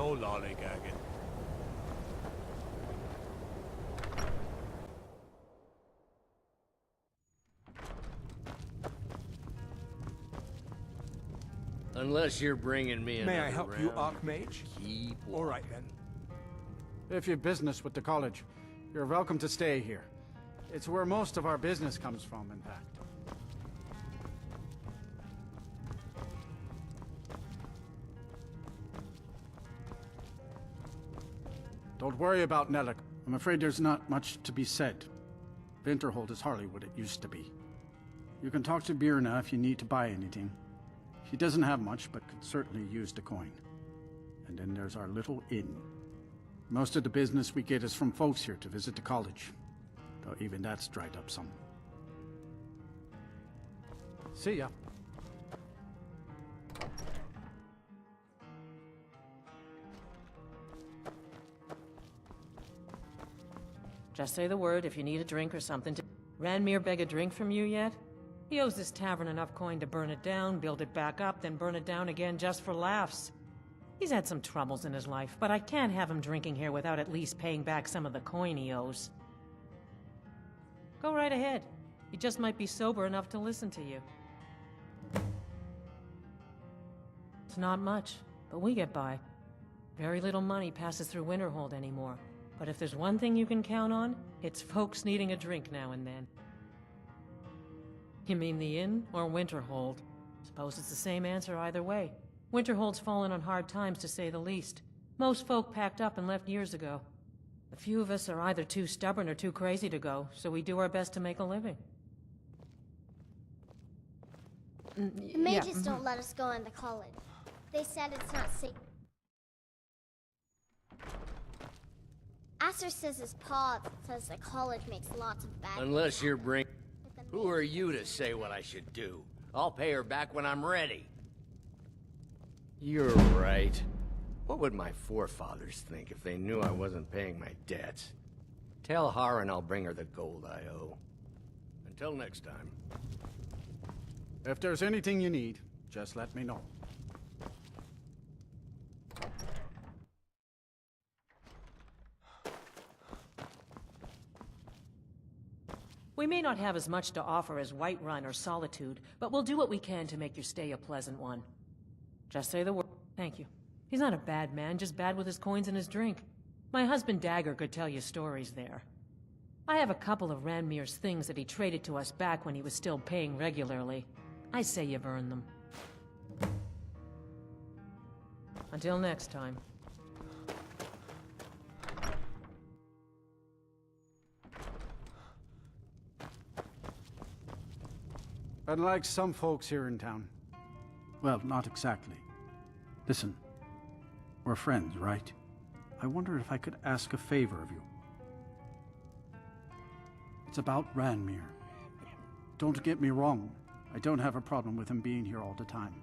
No lollygagging. Unless you're bringing me another May I help you, round, Archmage? keep All right, then. If you've business with the college, you're welcome to stay here. It's where most of our business comes from, in fact. Don't worry about Nellic. I'm afraid there's not much to be said. Winterhold is hardly what it used to be. You can talk to Birna if you need to buy anything. She doesn't have much, but could certainly use the coin. And then there's our little inn. Most of the business we get is from folks here to visit the college, though even that's dried up some. See ya. Just say the word if you need a drink or something. Ranmir beg a drink from you yet? He owes this tavern enough coin to burn it down, build it back up, then burn it down again just for laughs. He's had some troubles in his life, but I can't have him drinking here without at least paying back some of the coin he owes. Go right ahead. He just might be sober enough to listen to you. It's not much, but we get by. Very little money passes through Winterhold anymore. But if there's one thing you can count on, it's folks needing a drink now and then. You mean the inn or Winterhold? Suppose it's the same answer either way. Winterhold's fallen on hard times, to say the least. Most folk packed up and left years ago. A few of us are either too stubborn or too crazy to go, so we do our best to make a living. The mages don't let us go in the college. They said it's not safe. Asser says his pa says the college makes lots of bad. Unless you're bringing... Who are you to say what I should do? I'll pay her back when I'm ready. You're right. What would my forefathers think if they knew I wasn't paying my debts? Tell Harren I'll bring her the gold I owe. Until next time. If there's anything you need, just let me know. We may not have as much to offer as Whiterun or Solitude, but we'll do what we can to make your stay a pleasant one. Just say the word. Thank you. He's not a bad man, just bad with his coins and his drink. My husband Dagger could tell you stories there. I have a couple of Ranmir's things that he traded to us back when he was still paying regularly. I say you've earned them. Until next time. Unlike some folks here in town. Well, not exactly. Listen, we're friends, right? I wonder if I could ask a favor of you. It's about Ranmir. Don't get me wrong, I don't have a problem with him being here all the time.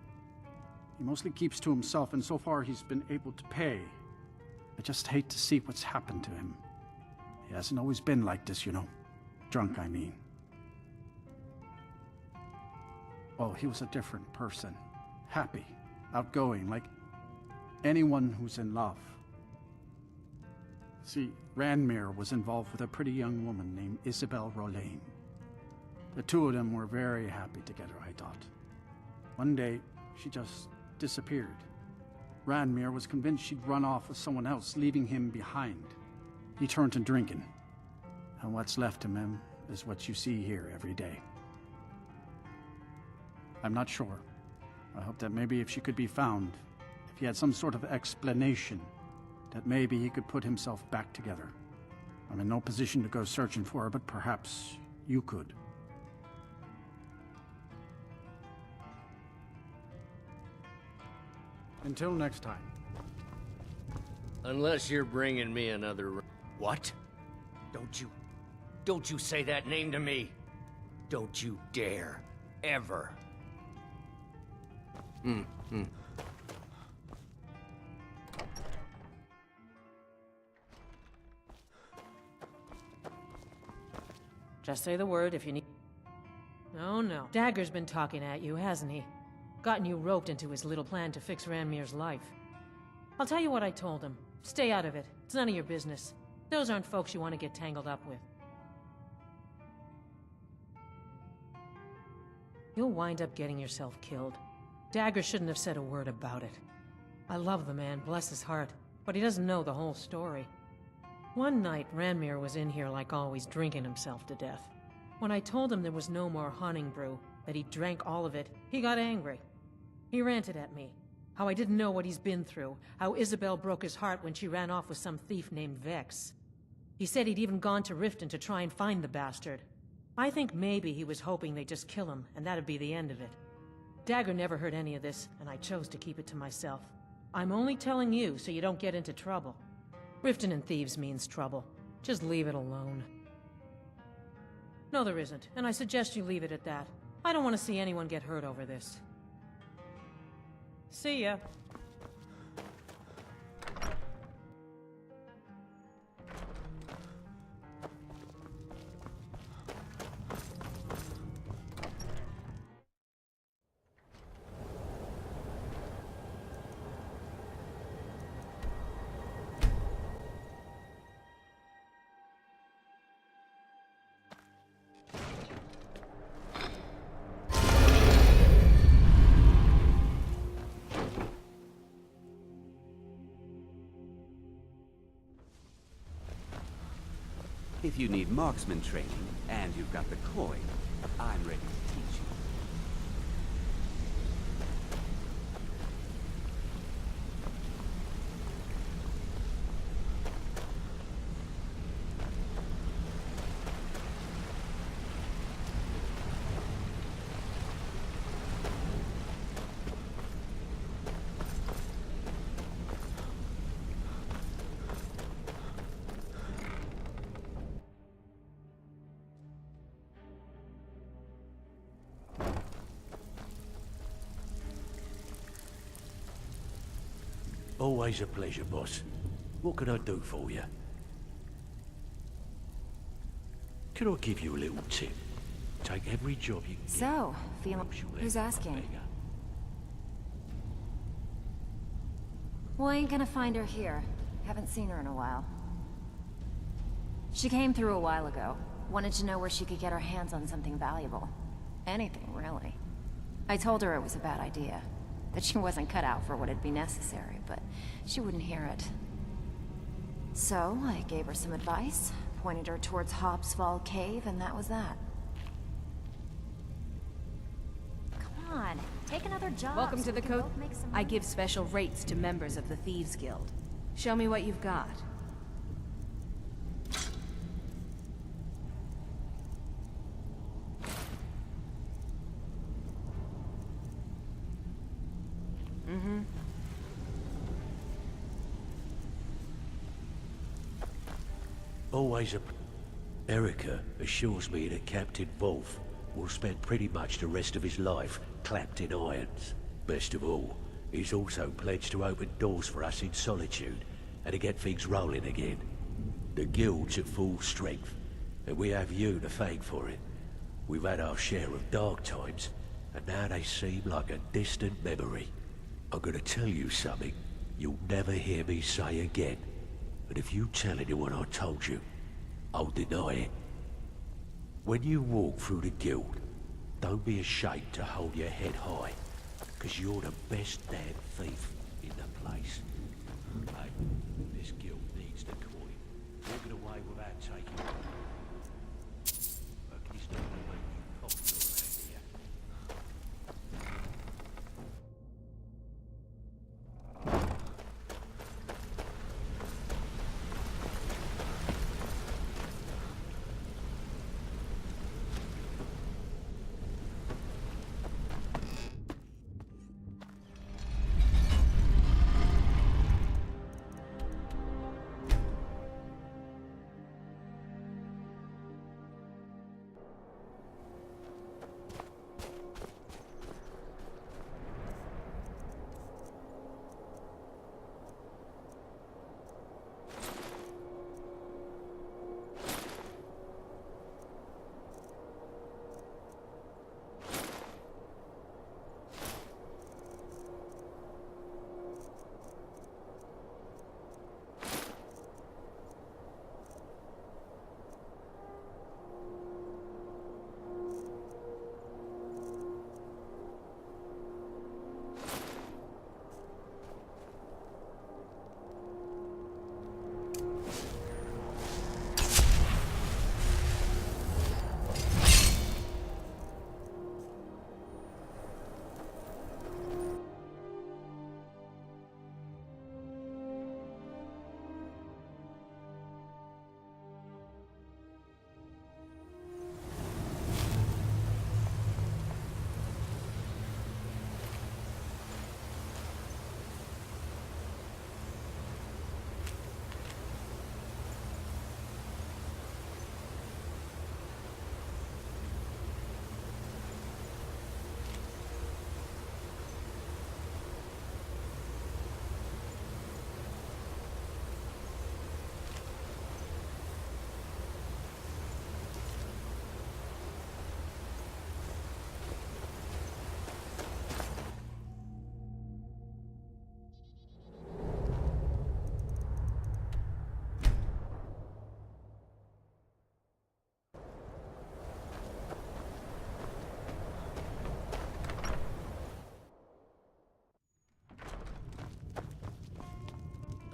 He mostly keeps to himself, and so far he's been able to pay. I just hate to see what's happened to him. He hasn't always been like this, you know. Drunk, I mean. Well, he was a different person. Happy, outgoing, like anyone who's in love. See, Ranmir was involved with a pretty young woman named Isabel Rolane. The two of them were very happy together, I thought. One day, she just disappeared. Ranmir was convinced she'd run off with someone else, leaving him behind. He turned to drinking. And what's left of him is what you see here every day. I'm not sure. I hope that maybe if she could be found, if he had some sort of explanation, that maybe he could put himself back together. I'm in no position to go searching for her, but perhaps you could. Until next time. Unless you're bringing me another... What? Don't you say that name to me. Don't you dare. Ever. Just say the word if you need... Oh no. Dagger's been talking at you, hasn't he? Gotten you roped into his little plan to fix Ranmir's life. I'll tell you what I told him. Stay out of it. It's none of your business. Those aren't folks you want to get tangled up with. You'll wind up getting yourself killed. Dagger shouldn't have said a word about it. I love the man, bless his heart, but he doesn't know the whole story. One night, Ranmir was in here like always, drinking himself to death. When I told him there was no more hunting brew, that he drank all of it, he got angry. He ranted at me. How I didn't know what he's been through. How Isabel broke his heart when she ran off with some thief named Vex. He said he'd even gone to Riften to try and find the bastard. I think maybe he was hoping they'd just kill him, and that'd be the end of it. Dagger never heard any of this, and I chose to keep it to myself. I'm only telling you so you don't get into trouble. Riften and thieves means trouble. Just leave it alone. No, there isn't, and I suggest you leave it at that. I don't want to see anyone get hurt over this. See ya. If you need marksman training, and you've got the coin, I'm ready to teach you. Always a pleasure, boss. What can I do for you? Can I give you a little tip? Take every job you can get. So, feeling... Helps you Who's live asking? bigger. Well, ain't gonna find her here. Haven't seen her in a while. She came through a while ago. Wanted to know where she could get her hands on something valuable. Anything, really. I told her it was a bad idea. That she wasn't cut out for what'd be necessary, but she wouldn't hear it. So, I gave her some advice, pointed her towards Hobsfall Cave, and that was that. Come on, take another job. Welcome so to the we can code. both make some I money. give special rates to members of the Thieves Guild. Show me what you've got. Always a... Erica assures me that Captain Wolf will spend pretty much the rest of his life clapped in irons. Best of all, he's also pledged to open doors for us in Solitude and to get things rolling again. The Guild's at full strength, and we have you to thank for it. We've had our share of dark times, and now they seem like a distant memory. I'm gonna tell you something you'll never hear me say again. But if you tell anyone I told you, I'll deny it. When you walk through the Guild, don't be ashamed to hold your head high, because you're the best damn thief in the place. Hey, this Guild needs the coin. Walking away without taking it. Look, he's not gonna make you popular around here.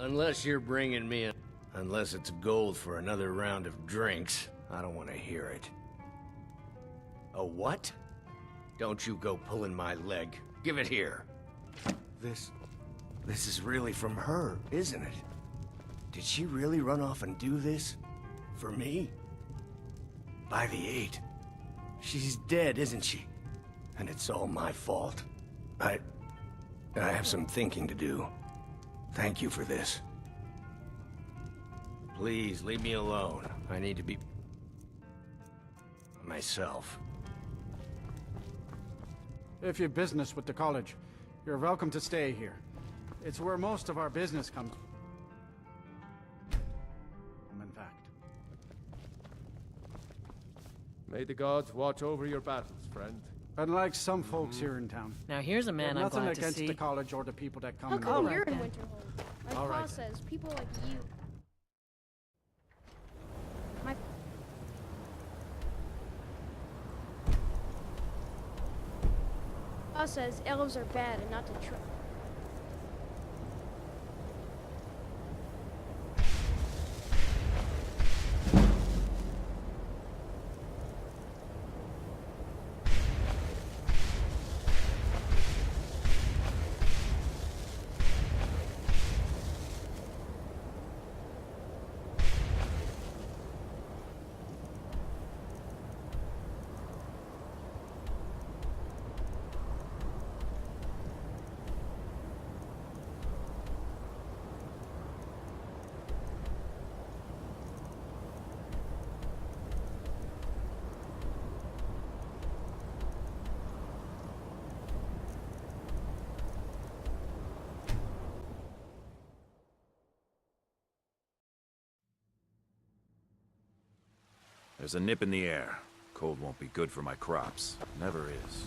Unless you're bringing me in. Unless it's gold for another round of drinks, I don't want to hear it. A what? Don't you go pulling my leg. Give it here. This is really from her, isn't it? Did she really run off and do this? For me? By the 8. She's dead, isn't she? And it's all my fault. I have some thinking to do. Thank you for this. Please, leave me alone. I need to be... myself. If you've business with the college, you're welcome to stay here. It's where most of our business comes from, in fact. May the gods watch over your battles, friend. Unlike some folks here in town. Now here's a man I'm nothing glad to against see. the college or the people that come How and come go. you're in then. Winterhold? Like All Pa right, says, people like you. My... Pa says elves are bad and not to trust. There's a nip in the air. Cold won't be good for my crops. Never is.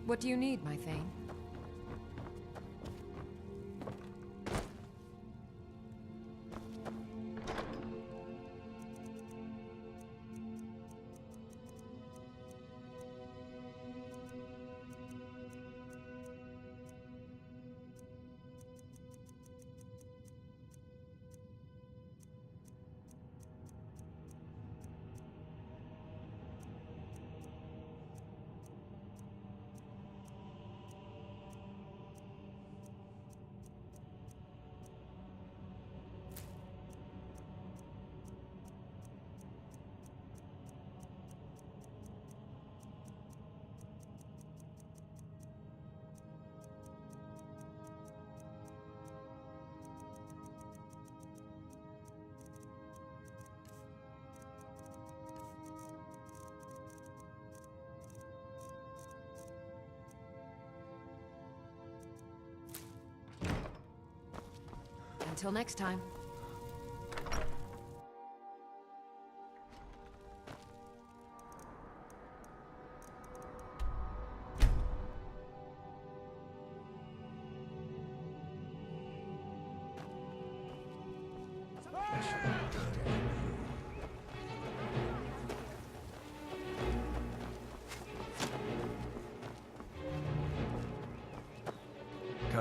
What do you need, my Thane? Until next time.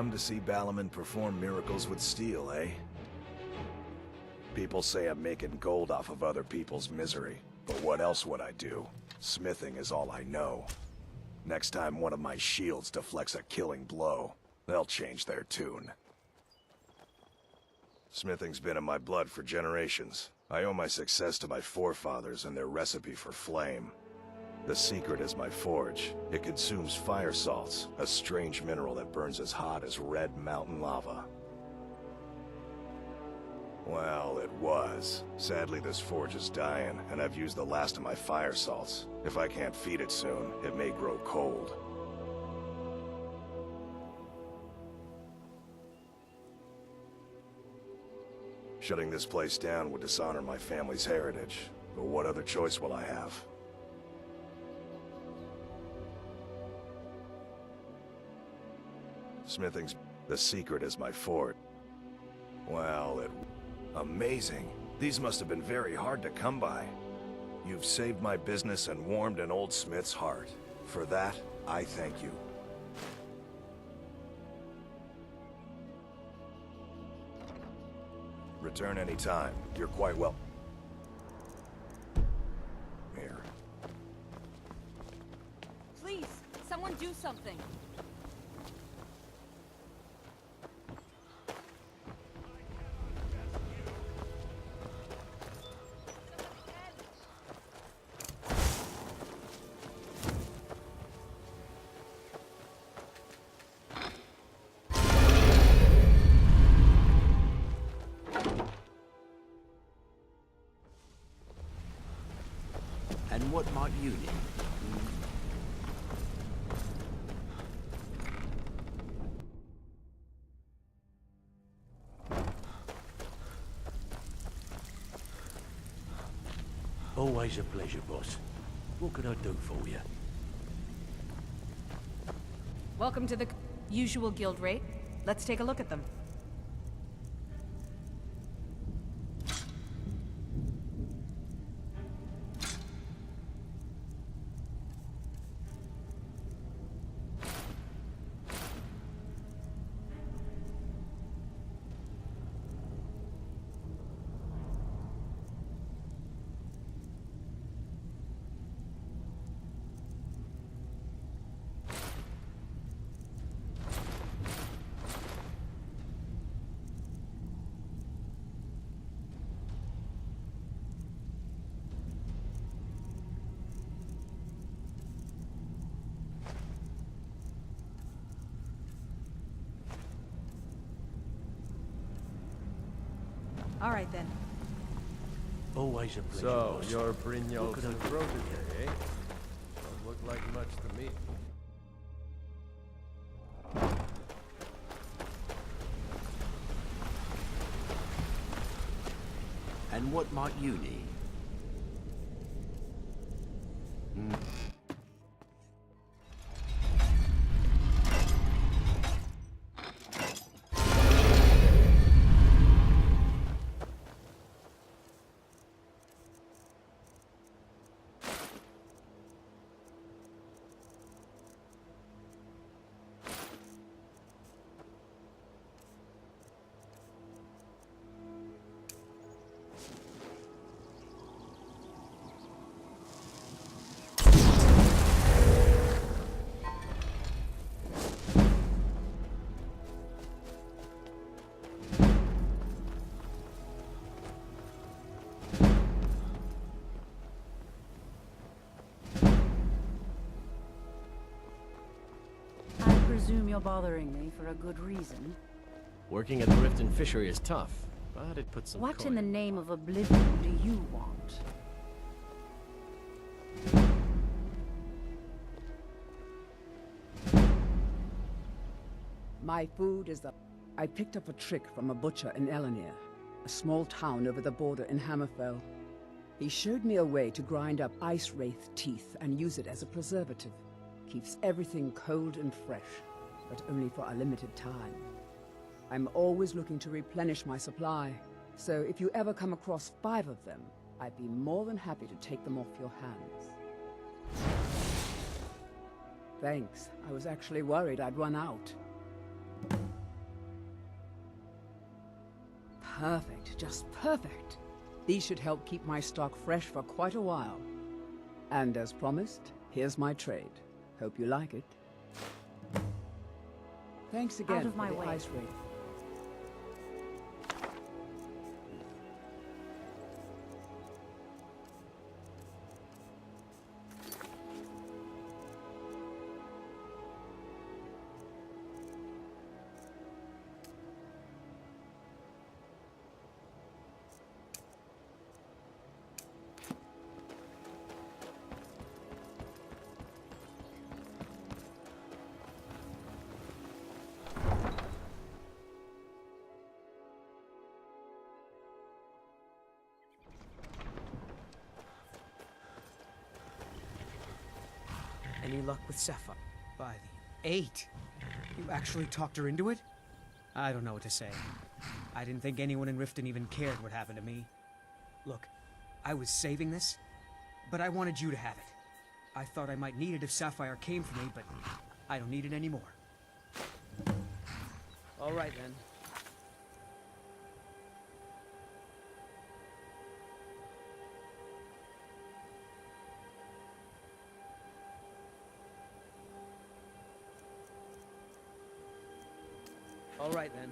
come to see Balaman perform miracles with steel, eh? People say I'm making gold off of other people's misery. But what else would I do? Smithing is all I know. Next time one of my shields deflects a killing blow, they'll change their tune. Smithing's been in my blood for generations. I owe my success to my forefathers and their recipe for flame. The secret is my forge. It consumes fire salts, a strange mineral that burns as hot as red mountain lava. Well, it was. Sadly, this forge is dying, and I've used the last of my fire salts. If I can't feed it soon, it may grow cold. Shutting this place down would dishonor my family's heritage, but what other choice will I have? Smithing's... The secret is my forge. Well, Amazing. These must have been very hard to come by. You've saved my business and warmed an old smith's heart. For that, I thank you. Return any time. You're quite well. Here. Please, someone do something. And what might you need? Always a pleasure, boss. What can I do for you? Welcome to the usual guild rate. Let's take a look at them. All right, then. Always a pleasure, So, boss. you're What Brynjolf's can I do? protege, eh? Don't look like much to me. And what might you need? I presume you're bothering me for a good reason. Working at the Riften Fishery is tough, but it puts some What coin. in the name of oblivion do you want? My food is the... I picked up a trick from a butcher in Elenir, a small town over the border in Hammerfell. He showed me a way to grind up ice wraith teeth and use it as a preservative. Keeps everything cold and fresh, but only for a limited time. I'm always looking to replenish my supply, so if you ever come across 5 of them, I'd be more than happy to take them off your hands. Thanks. I was actually worried I'd run out. Perfect, just perfect. These should help keep my stock fresh for quite a while. And as promised, here's my trade. Hope you like it. Thanks again Out of my for the way. ice wraith. Any luck with Sapphire? By the 8. You actually talked her into it? I don't know what to say. I didn't think anyone in Riften even cared what happened to me. Look, I was saving this, but I wanted you to have it. I thought I might need it if Sapphire came for me, but I don't need it anymore. All right, then. All right, then.